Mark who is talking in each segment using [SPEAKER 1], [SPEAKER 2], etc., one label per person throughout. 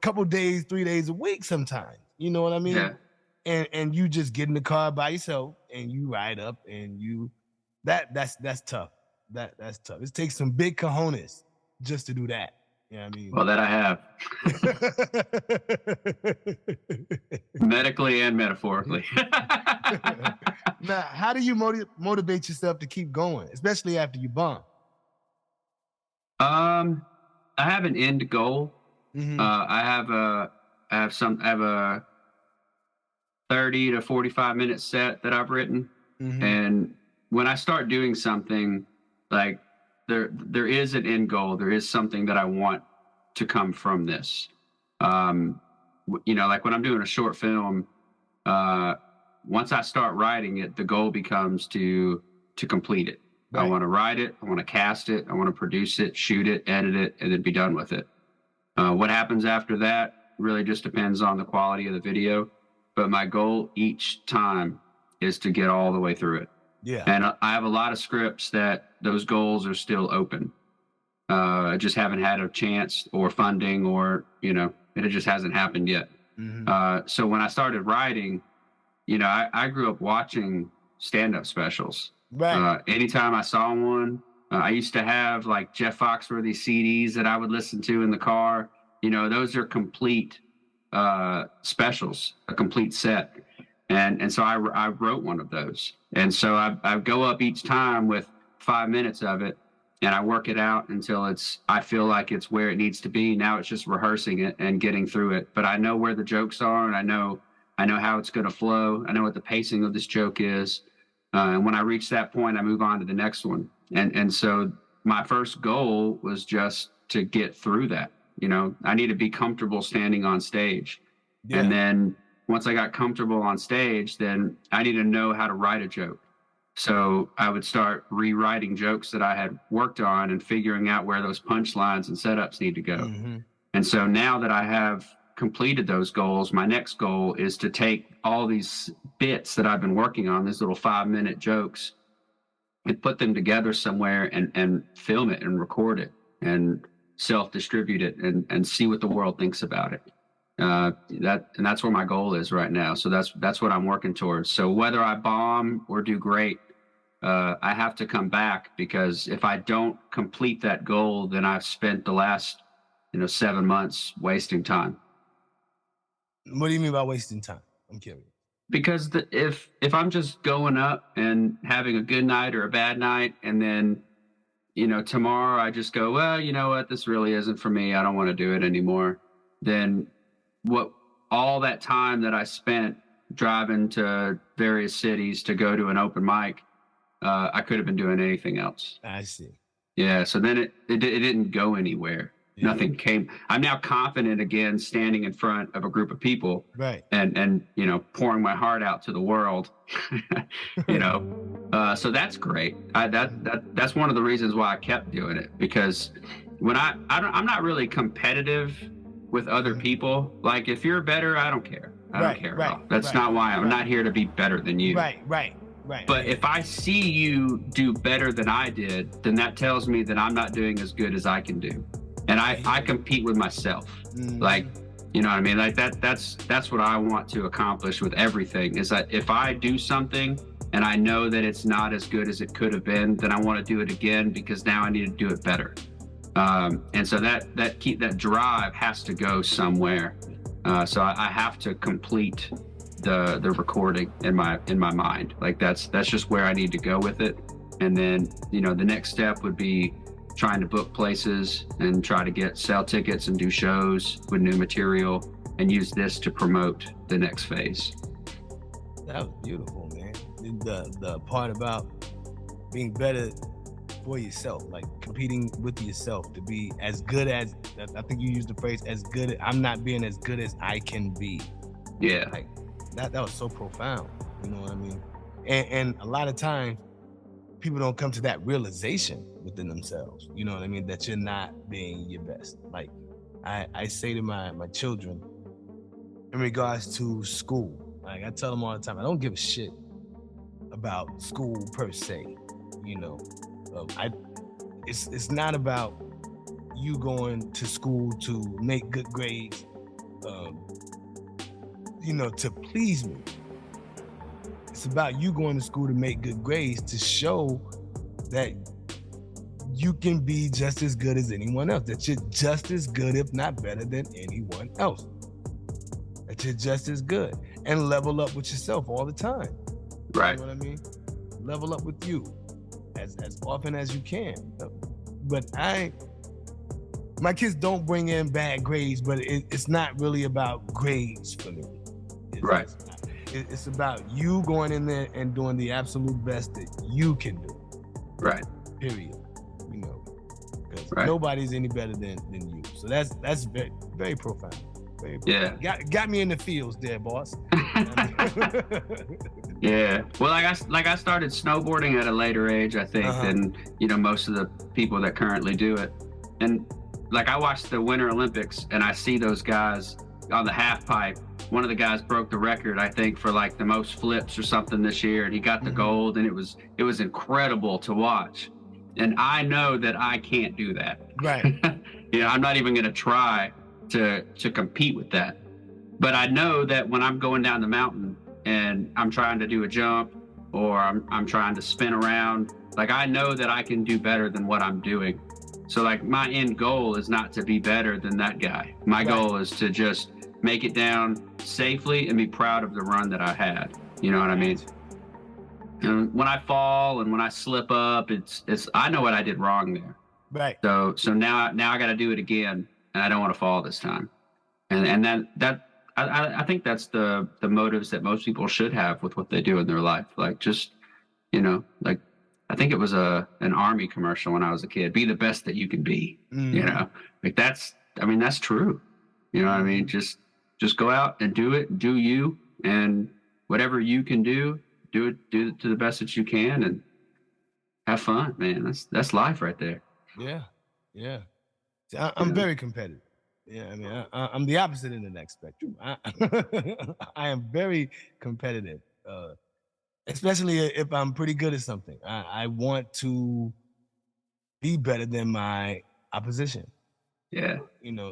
[SPEAKER 1] couple days, 3 days a week sometimes. You know what I mean?
[SPEAKER 2] Yeah.
[SPEAKER 1] And you just get in the car by yourself and you ride up and that's tough. That's tough. It takes some big cojones just to do that. You know what I mean?
[SPEAKER 2] Well, that I have. Medically and metaphorically.
[SPEAKER 1] Now, how do you motivate yourself to keep going, especially after you bomb?
[SPEAKER 2] I have an end goal. I have a 30 to 45 minute set that I've written. And when I start doing something, like there is an end goal, there is something that I want to come from this. Like when I'm doing a short film, once I start writing it, the goal becomes to complete it. Right. I want to write it, I want to cast it, I want to produce it, shoot it, edit it, and then be done with it. What happens after that really just depends on the quality of the video. But my goal each time is to get all the way through it.
[SPEAKER 1] Yeah.
[SPEAKER 2] And I have a lot of scripts that those goals are still open. I just haven't had a chance or funding or, it just hasn't happened yet. So when I started writing, I grew up watching stand-up specials.
[SPEAKER 1] Right.
[SPEAKER 2] Anytime I saw one, I used to have like Jeff Foxworthy CDs that I would listen to in the car. Those are complete specials, a complete set. And so I wrote one of those. And so I go up each time with 5 minutes of it and I work it out until I feel like it's where it needs to be. Now it's just rehearsing it and getting through it. But I know where the jokes are and I know how it's going to flow. I know what the pacing of this joke is. And when I reach that point, I move on to the next one. And so my first goal was just to get through that. I need to be comfortable standing on stage. Yeah. And then once I got comfortable on stage, then I need to know how to write a joke. So I would start rewriting jokes that I had worked on and figuring out where those punchlines and setups need to go. And so now that I have completed those goals, my next goal is to take all these bits that I've been working on, these little 5-minute jokes, and put them together somewhere and film it and record it and self-distribute it and see what the world thinks about it. That's where my goal is right now. So that's what I'm working towards. So whether I bomb or do great, I have to come back, because if I don't complete that goal, then I've spent the last 7 months wasting time.
[SPEAKER 1] What do you mean by wasting time? I'm curious.
[SPEAKER 2] Because if I'm just going up and having a good night or a bad night, and then tomorrow I just go, well, you know what, this really isn't for me, I don't want to do it anymore, then what all that time that I spent driving to various cities to go to an open mic, I could have been doing anything else.
[SPEAKER 1] I see.
[SPEAKER 2] Yeah, so then it didn't go anywhere. Yeah. Nothing came. I'm now confident again, standing in front of a group of people,
[SPEAKER 1] right?
[SPEAKER 2] And pouring my heart out to the world. So that's great. That's one of the reasons why I kept doing it, because when I'm not really competitive with other people. Like, if you're better, I don't care. I don't care at all. That's not why I'm not here to be better than you.
[SPEAKER 1] Right.
[SPEAKER 2] But if I see you do better than I did, then that tells me that I'm not doing as good as I can do. And I compete with myself. Like, you know what I mean? Like that's what I want to accomplish with everything, is that if I do something and I know that it's not as good as it could have been, then I want to do it again, because now I need to do it better. And so that drive has to go somewhere. So I have to complete the recording in my mind. Like that's just where I need to go with it. And then, the next step would be trying to book places and try to sell tickets and do shows with new material and use this to promote the next phase.
[SPEAKER 1] That was beautiful, man. The part about being better for yourself, like competing with yourself to be as good as, I think you used the phrase, as good. I'm not being as good as I can be.
[SPEAKER 2] Yeah.
[SPEAKER 1] Like that was so profound. You know what I mean? And a lot of times people don't come to that realization within themselves. You know what I mean? That you're not being your best. Like I say to my children in regards to school, like I tell them all the time, I don't give a shit about school per se. It's not about you going to school to make good grades um, to please me. It's about you going to school to make good grades to show that you can be just as good as anyone else, that you're just as good, if not better than anyone else, that you're just as good, and level up with yourself all the time.
[SPEAKER 2] Right.
[SPEAKER 1] You know what I mean? Level up with you as often as you can. But my kids don't bring in bad grades, but it's not really about grades for me.
[SPEAKER 2] Right.
[SPEAKER 1] It's about you going in there and doing the absolute best that you can do.
[SPEAKER 2] Right.
[SPEAKER 1] Period. Because
[SPEAKER 2] right.
[SPEAKER 1] nobody's any better than you. So that's very, very profound. Very profound.
[SPEAKER 2] Yeah.
[SPEAKER 1] Got me in the fields there, boss.
[SPEAKER 2] Yeah. Well, I started snowboarding at a later age, I think, than most of the people that currently do it. And like I watched the Winter Olympics, and I see those guys on the half pipe. One of the guys broke the record, I think, for like the most flips or something this year, and he got the gold, and it was incredible to watch. And I know that I can't do that.
[SPEAKER 1] Right.
[SPEAKER 2] I'm not even going to try to compete with that. But I know that when I'm going down the mountain and I'm trying to do a jump, or I'm trying to spin around, like I know that I can do better than what I'm doing. So like my end goal is not to be better than that guy. My goal is to just make it down safely and be proud of the run that I had. You know what I mean? And when I fall and when I slip up, it's I know what I did wrong there.
[SPEAKER 1] Right.
[SPEAKER 2] So now I got to do it again, and I don't want to fall this time. And that I think that's the motives that most people should have with what they do in their life. Like just like I think it was an Army commercial when I was a kid. Be the best that you can be. Like that's true. You know what I mean? Just go out and do it. Do you, and whatever you can do it to the best that you can, and have fun, man. That's life right there.
[SPEAKER 1] Yeah. See, I'm very competitive. Yeah, I mean, I'm the opposite end of that spectrum. I am very competitive, especially if I'm pretty good at something. I want to be better than my opposition.
[SPEAKER 2] Yeah.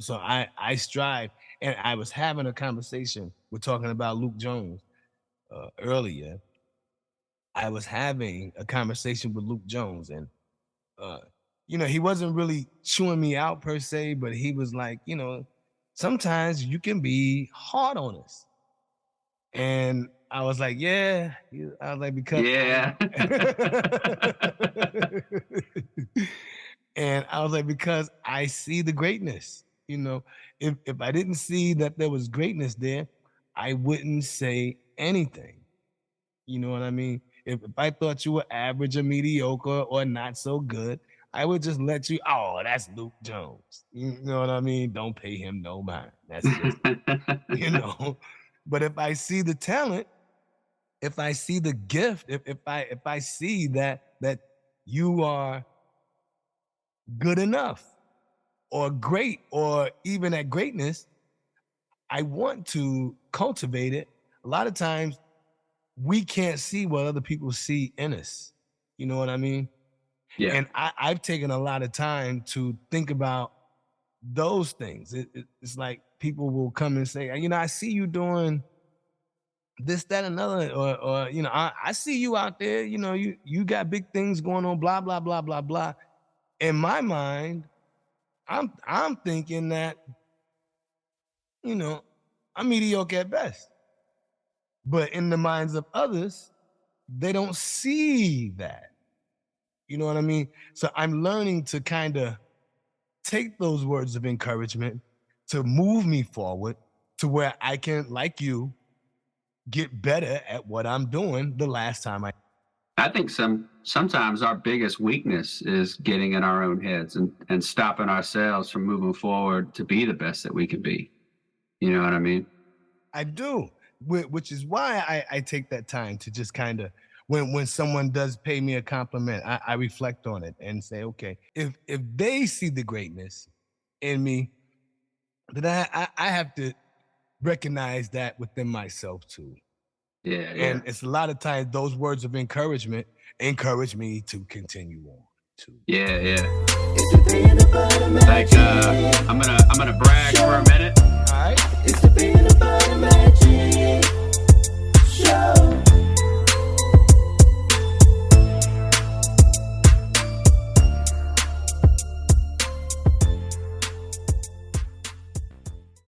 [SPEAKER 1] So I strive. And I was having a conversation. We're talking about Luke Jones earlier. I was having a conversation with Luke Jones, and he wasn't really chewing me out per se, but he was like, sometimes you can be hard on us. And I was like, yeah. I was like, because and I was like, because I see the greatness. If I didn't see that there was greatness there, I wouldn't say anything. You know what I mean? If I thought you were average or mediocre or not so good, I would just let you, oh, that's Luke Jones. You know what I mean? Don't pay him no mind. That's just, But if I see the talent, if I see the gift, if I see that you are good enough or great or even at greatness, I want to cultivate it. A lot of times we can't see what other people see in us. You know what I mean?
[SPEAKER 2] Yeah.
[SPEAKER 1] And I've taken a lot of time to think about those things. It's like people will come and say, I see you doing this, that, another, or I see you out there, you got big things going on, blah, blah, blah, blah, blah. In my mind, I'm thinking that, I'm mediocre at best. But in the minds of others, they don't see that. You know what I mean? So I'm learning to kind of take those words of encouragement to move me forward to where I can, like you, get better at what I'm doing the last time
[SPEAKER 2] I think sometimes our biggest weakness is getting in our own heads and stopping ourselves from moving forward to be the best that we can be. You know what I mean?
[SPEAKER 1] I do, which is why I take that time to just kind of, when someone does pay me a compliment, I reflect on it and say, okay, if they see the greatness in me, then I have to recognize that within myself too.
[SPEAKER 2] Yeah.
[SPEAKER 1] And it's a lot of times those words of encouragement encourage me to continue on too.
[SPEAKER 2] Yeah. Like I'm gonna brag for a minute.
[SPEAKER 1] All right.
[SPEAKER 3] It's